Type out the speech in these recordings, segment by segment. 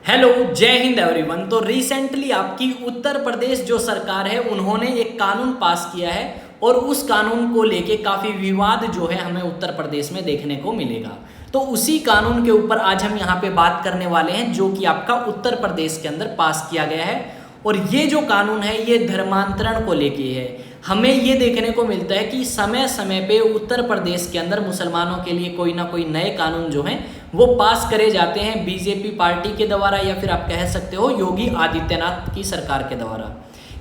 Hello, जय Hind everyone. तो recently आपकी उत्तर प्रदेश जो सरकार है उन्होंने एक कानून पास किया है और उस कानून को लेके काफ़ी विवाद जो है हमें उत्तर प्रदेश में देखने को मिलेगा। तो उसी कानून के ऊपर आज हम यहाँ पे बात करने वाले हैं जो कि आपका उत्तर प्रदेश के अंदर पास किया गया है। और ये जो कानून है ये धर्मांतरण को लेके है। हमें ये देखने को मिलता है कि समय समय पे उत्तर प्रदेश के अंदर मुसलमानों के लिए कोई ना कोई नए कानून जो हैं वो पास करे जाते हैं बीजेपी पार्टी के द्वारा, या फिर आप कह सकते हो योगी आदित्यनाथ की सरकार के द्वारा।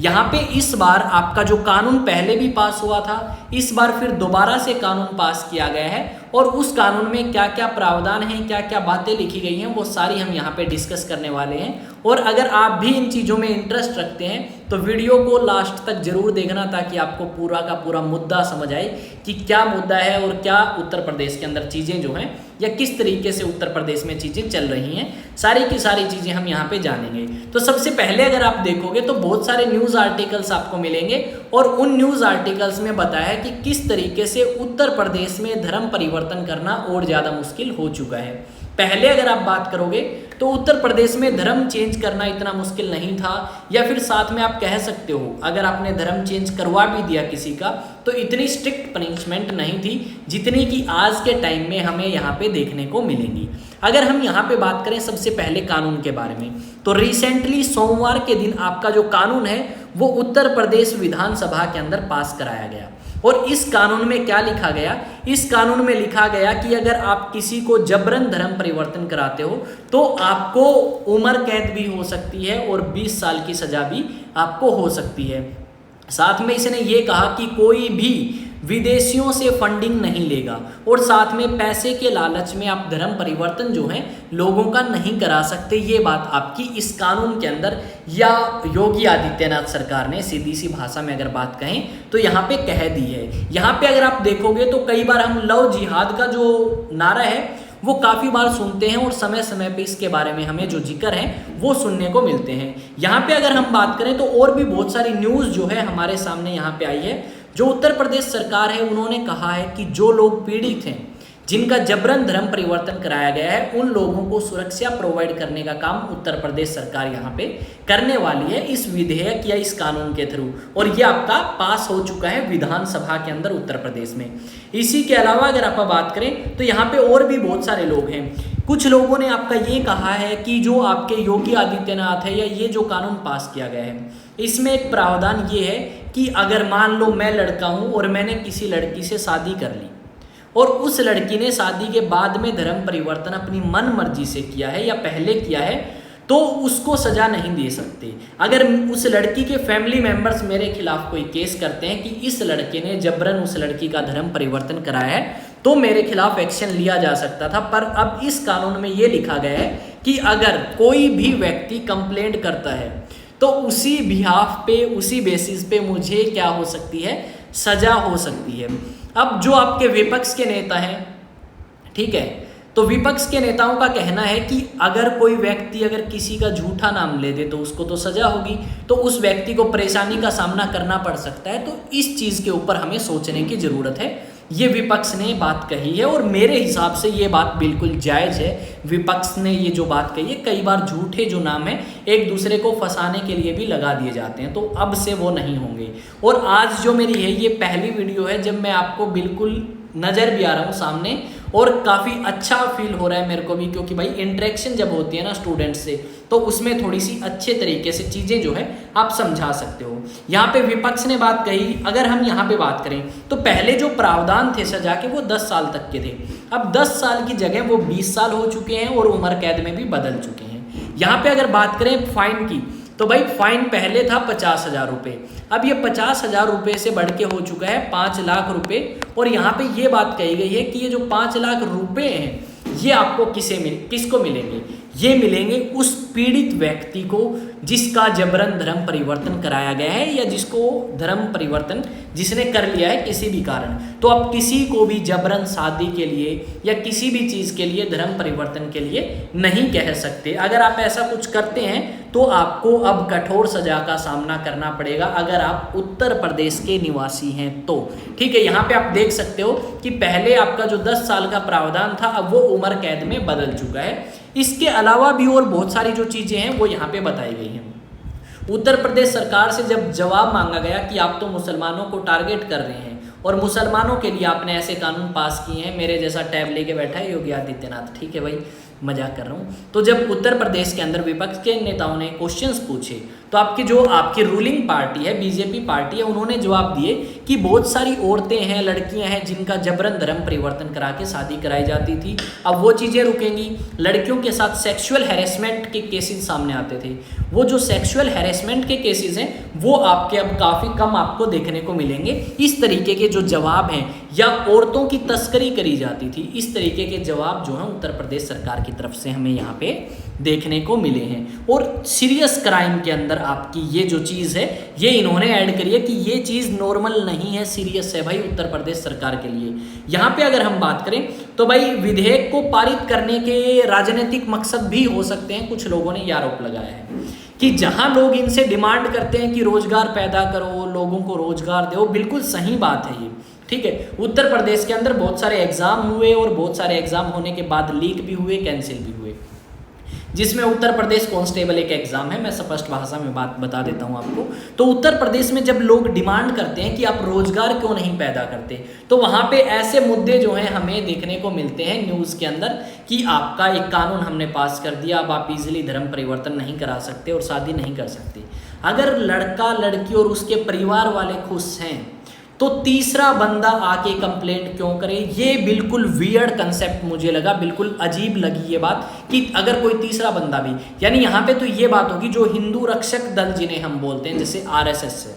यहाँ पे इस बार आपका जो कानून पहले भी पास हुआ था, इस बार फिर दोबारा से कानून पास किया गया है और उस कानून में क्या क्या प्रावधान हैं, क्या क्या बातें लिखी गई हैं, वो सारी हम यहाँ पे डिस्कस करने वाले हैं। और अगर आप भी इन चीज़ों में इंटरेस्ट रखते हैं तो वीडियो को लास्ट तक जरूर देखना, ताकि आपको पूरा का पूरा मुद्दा समझ आए कि क्या मुद्दा है और क्या उत्तर प्रदेश के अंदर चीज़ें जो हैं या किस तरीके से उत्तर प्रदेश में चीज़ें चल रही हैं, सारी की सारी चीज़ें हम यहाँ पे जानेंगे। तो सबसे पहले अगर आप देखोगे तो बहुत सारे न्यूज़ आर्टिकल्स आपको मिलेंगे और उन न्यूज़ आर्टिकल्स में बताया है कि किस तरीके से उत्तर प्रदेश में धर्म परिवर्तन करना और ज़्यादा मुश्किल हो चुका है। पहले अगर आप बात करोगे तो उत्तर प्रदेश में धर्म चेंज करना इतना मुश्किल नहीं था, या फिर साथ में आप कह सकते हो अगर आपने धर्म चेंज करवा भी दिया किसी का तो इतनी स्ट्रिक्ट पनिशमेंट नहीं थी जितनी कि आज के टाइम में हमें यहाँ पे देखने को मिलेंगी। अगर हम यहाँ पे बात करें सबसे पहले कानून के बारे में, तो रिसेंटली सोमवार के दिन आपका जो कानून है वो उत्तर प्रदेश विधानसभा के अंदर पास कराया गया। और इस कानून में क्या लिखा गया? इस कानून में लिखा गया कि अगर आप किसी को जबरन धर्म परिवर्तन कराते हो तो आपको उम्र कैद भी हो सकती है और 20 साल की सजा भी आपको हो सकती है। साथ में इसने ये कहा कि कोई भी विदेशियों से फंडिंग नहीं लेगा और साथ में पैसे के लालच में आप धर्म परिवर्तन जो है लोगों का नहीं करा सकते। ये बात आपकी इस कानून के अंदर या योगी आदित्यनाथ सरकार ने सीधी सी भाषा में अगर बात कहें तो यहाँ पे कह दी है। यहाँ पे अगर आप देखोगे तो कई बार हम लव जिहाद का जो नारा है वो काफ़ी बार सुनते हैं और समय समय पे इसके बारे में हमें जो जिक्र है वो सुनने को मिलते हैं। यहाँ पे अगर हम बात करें तो और भी बहुत सारी न्यूज़ जो है हमारे सामने यहाँ पे आई है। जो उत्तर प्रदेश सरकार है उन्होंने कहा है कि जो लोग पीड़ित हैं, जिनका जबरन धर्म परिवर्तन कराया गया है, उन लोगों को सुरक्षा प्रोवाइड करने का काम उत्तर प्रदेश सरकार यहाँ पे करने वाली है इस विधेयक या इस कानून के थ्रू। और ये आपका पास हो चुका है विधानसभा के अंदर उत्तर प्रदेश में। इसी के अलावा अगर आप बात करें तो यहाँ पे और भी बहुत सारे लोग हैं। कुछ लोगों ने आपका ये कहा है कि जो आपके योगी आदित्यनाथ है या ये जो कानून पास किया गया है इसमें एक प्रावधान ये है कि अगर मान लो मैं लड़का हूँ और मैंने किसी लड़की से शादी कर ली और उस लड़की ने शादी के बाद में धर्म परिवर्तन अपनी मन मर्जी से किया है या पहले किया है तो उसको सजा नहीं दे सकते। अगर उस लड़की के फैमिली मेंबर्स मेरे खिलाफ कोई केस करते हैं कि इस लड़के ने जबरन उस लड़की का धर्म परिवर्तन कराया है तो मेरे खिलाफ एक्शन लिया जा सकता था। पर अब इस कानून में ये लिखा गया है कि अगर कोई भी व्यक्ति कंप्लेंट करता है तो उसी बिहाफ पे, उसी बेसिस पे मुझे क्या हो सकती है, सजा हो सकती है। अब जो आपके विपक्ष के नेता हैं, ठीक है, तो विपक्ष के नेताओं का कहना है कि अगर कोई व्यक्ति अगर किसी का झूठा नाम ले दे तो उसको तो सजा होगी, तो उस व्यक्ति को परेशानी का सामना करना पड़ सकता है। तो इस चीज़ के ऊपर हमें सोचने की ज़रूरत है। ये विपक्ष ने बात कही है और मेरे हिसाब से ये बात बिल्कुल जायज़ है। विपक्ष ने ये जो बात कही है, कई बार झूठे जो नाम है एक दूसरे को फंसाने के लिए भी लगा दिए जाते हैं, तो अब से वो नहीं होंगे। और आज जो मेरी है ये पहली वीडियो है जब मैं आपको बिल्कुल नज़र भी आ रहा हूँ सामने, और काफ़ी अच्छा फील हो रहा है मेरे को भी, क्योंकि भाई इंटरेक्शन जब होती है ना स्टूडेंट से तो उसमें थोड़ी सी अच्छे तरीके से चीज़ें जो है आप समझा सकते हो। यहाँ पे विपक्ष ने बात कही, अगर हम यहाँ पे बात करें तो पहले जो प्रावधान थे सजा के वो 10 साल तक के थे। अब 10 साल की जगह वो 20 साल हो चुके हैं और उम्र कैद में भी बदल चुके हैं। यहाँ पे अगर बात करें फाइन की तो भाई फाइन पहले था 50,000 रुपये, अब ये 50,000 रुपये से बढ़ के हो चुका है 5 लाख रुपये। और यहाँ पे ये बात कही गई है कि ये जो 5 लाख रुपये हैं ये आपको किसको मिलेंगे? ये मिलेंगे उस पीड़ित व्यक्ति को जिसका जबरन धर्म परिवर्तन कराया गया है या जिसको धर्म परिवर्तन जिसने कर लिया है किसी भी कारण। तो आप किसी को भी जबरन शादी के लिए या किसी भी चीज़ के लिए धर्म परिवर्तन के लिए नहीं कह सकते। अगर आप ऐसा कुछ करते हैं तो आपको अब कठोर सजा का सामना करना पड़ेगा अगर आप उत्तर प्रदेश के निवासी हैं तो। ठीक है, यहाँ पे आप देख सकते हो कि पहले आपका जो 10 साल का प्रावधान था अब वो उम्र उम्र कैद में बदल चुका है। इसके अलावा भी और बहुत सारी जो चीज़ें हैं वो यहाँ पे बताई गई हैं। उत्तर प्रदेश सरकार से जब जवाब मांगा गया कि आप तो मुसलमानों को टारगेट कर रहे हैं और मुसलमानों के लिए आपने ऐसे कानून पास किए हैं, मेरे जैसा टैब लेके बैठा है योगी आदित्यनाथ, ठीक है भाई मजाक कर रहा हूँ। तो जब उत्तर प्रदेश के अंदर विपक्ष के नेताओं ने क्वेश्चंस पूछे तो आपकी रूलिंग पार्टी है, बीजेपी पार्टी है, उन्होंने जवाब दिए कि बहुत सारी औरतें हैं, लड़कियां हैं जिनका जबरन धर्म परिवर्तन करा के शादी कराई जाती थी, अब वो चीज़ें रुकेंगी। लड़कियों के साथ सेक्सुअल हैरेसमेंट के केसेस सामने आते थे, वो जो सेक्सुअल हैरेसमेंट के केसेस हैं वो आपके अब काफ़ी कम आपको देखने को मिलेंगे। इस तरीके के जो जवाब हैं, या औरतों की तस्करी करी जाती थी, इस तरीके के जवाब जो हैं उत्तर प्रदेश सरकार की तरफ से हमें यहाँ पे देखने को मिले हैं। और सीरियस क्राइम के अंदर आपकी ये जो चीज़ है ये इन्होंने ऐड करी है कि ये चीज़ नॉर्मल नहीं है, सीरियस है भाई उत्तर प्रदेश सरकार के लिए। यहाँ पे अगर हम बात करें तो भाई विधेयक को पारित करने के राजनीतिक मकसद भी हो सकते हैं। कुछ लोगों ने ये आरोप लगाया है कि जहाँ लोग इनसे डिमांड करते हैं कि रोजगार पैदा करो, लोगों को रोजगार दो, बिल्कुल सही बात है ये, ठीक है। उत्तर प्रदेश के अंदर बहुत सारे एग्जाम हुए और बहुत सारे एग्जाम होने के बाद लीक भी हुए, कैंसिल भी हुए, जिसमें उत्तर प्रदेश कांस्टेबल एक एग्जाम है। मैं स्पष्ट भाषा में बात बता देता हूं आपको। तो उत्तर प्रदेश में जब लोग डिमांड करते हैं कि आप रोजगार क्यों नहीं पैदा करते, तो वहां पे ऐसे मुद्दे जो हैं हमें देखने को मिलते हैं न्यूज़ के अंदर कि आपका एक कानून हमने पास कर दिया, अब आप इजीली धर्म परिवर्तन नहीं करा सकते और शादी नहीं कर सकते। अगर लड़का लड़की और उसके परिवार वाले खुश हैं तो तीसरा बंदा आके कंप्लेंट क्यों करे? ये बिल्कुल वियर्ड कंसेप्ट मुझे लगा, बिल्कुल अजीब लगी ये बात कि अगर कोई तीसरा बंदा भी, यानी यहाँ पे तो ये बात होगी जो हिंदू रक्षक दल जिन्हें हम बोलते हैं, जैसे आरएसएस है,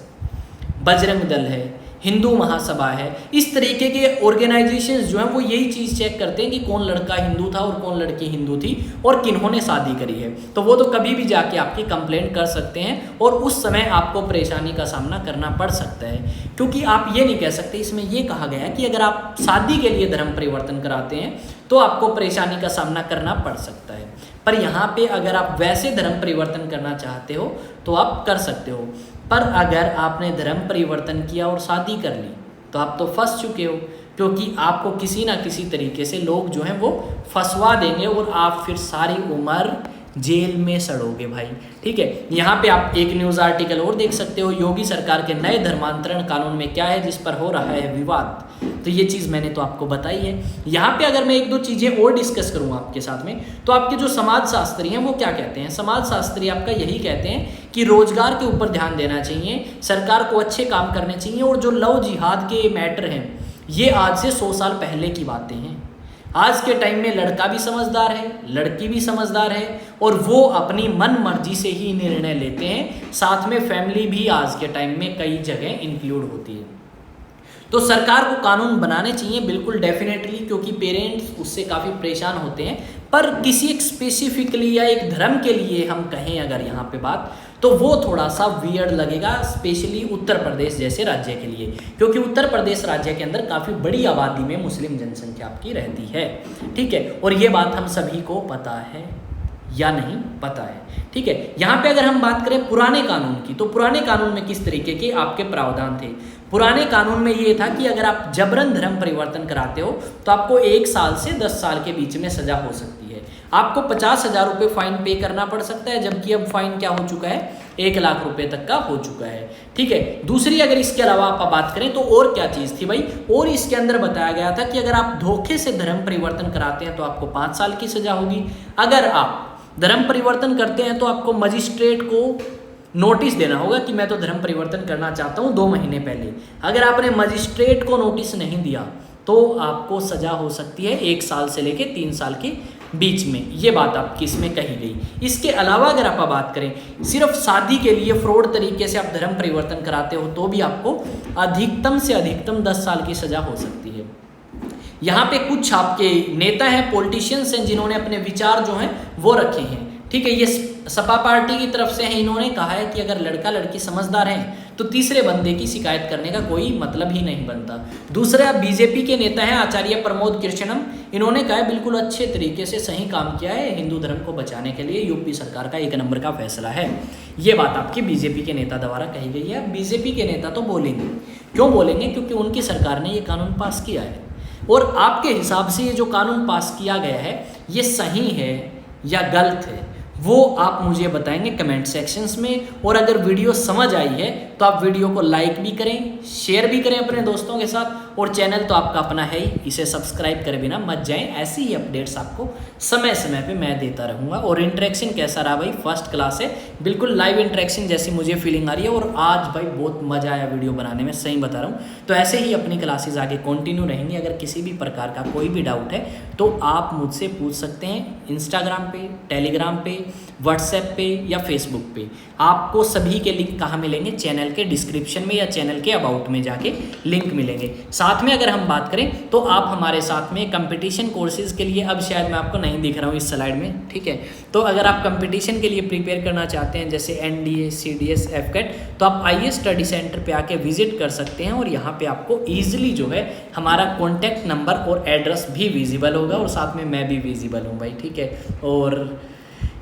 बजरंग दल है, हिंदू महासभा है, इस तरीके के ऑर्गेनाइजेशंस जो हैं वो यही चीज़ चेक करते हैं कि कौन लड़का हिंदू था और कौन लड़की हिंदू थी और किन्होंने शादी करी है। तो वो तो कभी भी जाके आपकी कंप्लेंट कर सकते हैं और उस समय आपको परेशानी का सामना करना पड़ सकता है, क्योंकि आप ये नहीं कह सकते। इसमें ये कहा गया है कि अगर आप शादी के लिए धर्म परिवर्तन कराते हैं तो आपको परेशानी का सामना करना पड़ सकता है, पर यहाँ पे अगर आप वैसे धर्म परिवर्तन करना चाहते हो तो आप कर सकते हो। पर अगर आपने धर्म परिवर्तन किया और शादी कर ली तो आप तो फंस चुके हो, क्योंकि आपको किसी ना किसी तरीके से लोग जो हैं वो फंसवा देंगे और आप फिर सारी उम्र जेल में सड़ोगे भाई, ठीक है। यहाँ पे आप एक न्यूज़ आर्टिकल और देख सकते हो, योगी सरकार के नए धर्मांतरण कानून में क्या है जिस पर हो रहा है विवाद। तो ये चीज़ मैंने तो आपको बताई है। यहाँ पे अगर मैं एक दो चीज़ें और डिस्कस करूँ आपके साथ में, तो आपके जो समाजशास्त्री हैं वो क्या कहते हैं? समाजशास्त्री आपका यही कहते हैं कि रोजगार के ऊपर ध्यान देना चाहिए, सरकार को अच्छे काम करने चाहिए, और जो लव जिहाद के मैटर हैं ये आज से 100 साल पहले की बातें हैं। आज के टाइम में लड़का भी समझदार है, लड़की भी समझदार है, और वो अपनी मन मर्जी से ही निर्णय लेते हैं। साथ में फैमिली भी आज के टाइम में कई जगह इंक्लूड होती है। तो सरकार को कानून बनाने चाहिए बिल्कुल डेफिनेटली, क्योंकि पेरेंट्स उससे काफ़ी परेशान होते हैं। पर किसी एक स्पेसिफिकली या एक धर्म के लिए हम कहें अगर यहाँ पे बात, तो वो थोड़ा सा वियर्ड लगेगा, स्पेशली उत्तर प्रदेश जैसे राज्य के लिए, क्योंकि उत्तर प्रदेश राज्य के अंदर काफ़ी बड़ी आबादी में मुस्लिम जनसंख्या आपकी रहती है, ठीक है। और ये बात हम सभी को पता है या नहीं पता है, ठीक है। यहाँ पे अगर हम बात करें पुराने कानून की, तो पुराने कानून में किस तरीके के आपके प्रावधान थे? पुराने कानून में ये था कि अगर आप जबरन धर्म परिवर्तन कराते हो तो आपको 1 साल से 10 साल के बीच में सजा हो सकती है। आपको 50,000 रुपये फाइन पे करना पड़ सकता है, जबकि अब फाइन क्या हो चुका है? 1 लाख रुपए तक का हो चुका है, ठीक है। दूसरी अगर इसके अलावा आप बात करें तो और क्या चीज़ थी भाई? और इसके अंदर बताया गया था कि अगर आप धोखे से धर्म परिवर्तन कराते हैं तो आपको 5 साल की सजा होगी। अगर आप धर्म परिवर्तन करते हैं तो आपको मजिस्ट्रेट को नोटिस देना होगा कि मैं तो धर्म परिवर्तन करना चाहता हूँ 2 महीने पहले। अगर आपने मजिस्ट्रेट को नोटिस नहीं दिया तो आपको सजा हो सकती है 1 साल से लेके 3 साल के बीच में। ये बात आपकी इसमें कही गई। इसके अलावा अगर आप बात करें सिर्फ शादी के लिए फ्रॉड तरीके से आप धर्म परिवर्तन कराते हो तो भी आपको अधिकतम से अधिकतम 10 साल की सजा हो सकती है। यहाँ पे कुछ आपके नेता हैं, पॉलिटिशियंस हैं, जिन्होंने अपने विचार जो हैं वो रखे हैं, ठीक है। ये सपा पार्टी की तरफ से है, इन्होंने कहा है कि अगर लड़का लड़की समझदार हैं तो तीसरे बंदे की शिकायत करने का कोई मतलब ही नहीं बनता। दूसरा बीजेपी के नेता हैं आचार्य प्रमोद कृष्णम, इन्होंने कहा है बिल्कुल अच्छे तरीके से सही काम किया है, हिंदू धर्म को बचाने के लिए यूपी सरकार का 1 नंबर का फैसला है। ये बात आपकी बीजेपी के नेता द्वारा कही गई है। बीजेपी के नेता तो बोलेंगे, क्यों बोलेंगे? क्योंकि उनकी सरकार ने ये कानून पास किया है। और आपके हिसाब से ये जो कानून पास किया गया है ये सही है या गलत है, वो आप मुझे बताएंगे कमेंट सेक्शंस में। और अगर वीडियो समझ आई है तो आप वीडियो को लाइक भी करें, शेयर भी करें अपने दोस्तों के साथ, और चैनल तो आपका अपना है ही, इसे सब्सक्राइब करे बिना मत जाएं। ऐसी ही अपडेट्स आपको समय समय पे मैं देता रहूँगा। और इंटरेक्शन कैसा रहा भाई, फर्स्ट क्लास है, बिल्कुल लाइव इंटरेक्शन जैसी मुझे फीलिंग आ रही है। और आज भाई बहुत मज़ा आया वीडियो बनाने में, सही बता रहा हूँ। तो ऐसे ही अपनी क्लासेज आगे कंटिन्यू रहेंगी। अगर किसी भी प्रकार का कोई भी डाउट है तो आप मुझसे पूछ सकते हैं इंस्टाग्राम पे, टेलीग्राम पे, व्हाट्सएप पे या फेसबुक पे। आपको सभी के लिंक कहाँ मिलेंगे, चैनल के डिस्क्रिप्शन में या चैनल के अबाउट में जाके लिंक मिलेंगे। साथ में अगर हम बात करें तो आप हमारे साथ में कंपटीशन कोर्सेज के लिए, अब शायद मैं आपको नहीं दिख रहा हूँ इस स्लाइड में, ठीक है, तो अगर आप कंपटीशन के लिए प्रिपेयर करना चाहते हैं जैसे NDA, CDS, FCAT, तो आप IAS स्टडी सेंटर पे आके विजिट कर सकते हैं। और यहाँ पे आपको ईजिली जो है हमारा कॉन्टैक्ट नंबर और एड्रेस भी विजिबल होगा, और साथ में मैं भी विजिबल हूँ भाई, ठीक है। और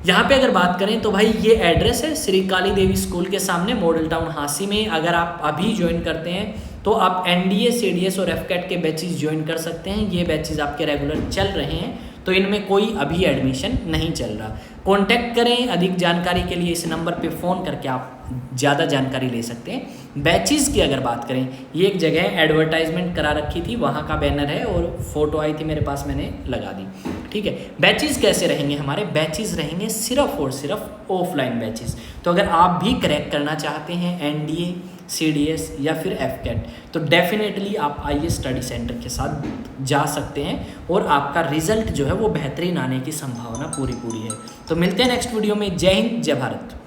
यहाँ पे अगर बात करें तो भाई ये एड्रेस है श्री काली देवी स्कूल के सामने, मॉडल टाउन हांसी में। अगर आप अभी ज्वाइन करते हैं तो आप NDA, CDS और FCAT के बैचेस ज्वाइन कर सकते हैं। ये बैचेस आपके रेगुलर चल रहे हैं, तो इनमें कोई अभी एडमिशन नहीं चल रहा। कॉन्टैक्ट करें अधिक जानकारी के लिए, इस नंबर पे फ़ोन करके आप ज़्यादा जानकारी ले सकते हैं। बैचेस की अगर बात करें, ये एक जगह एडवर्टाइजमेंट करा रखी थी, वहाँ का बैनर है और फोटो आई थी मेरे पास, मैंने लगा दी, ठीक है। बैचेस कैसे रहेंगे हमारे, बैचेस रहेंगे सिर्फ और सिर्फ ऑफलाइन बैचेस। तो अगर आप भी क्रैक करना चाहते हैं NDA, CDS या फिर FCAT, तो डेफिनेटली आप IAS स्टडी सेंटर के साथ जा सकते हैं, और आपका रिजल्ट जो है वो बेहतरीन आने की संभावना पूरी है। तो मिलते हैं नेक्स्ट वीडियो में। जय हिंद, जय भारत।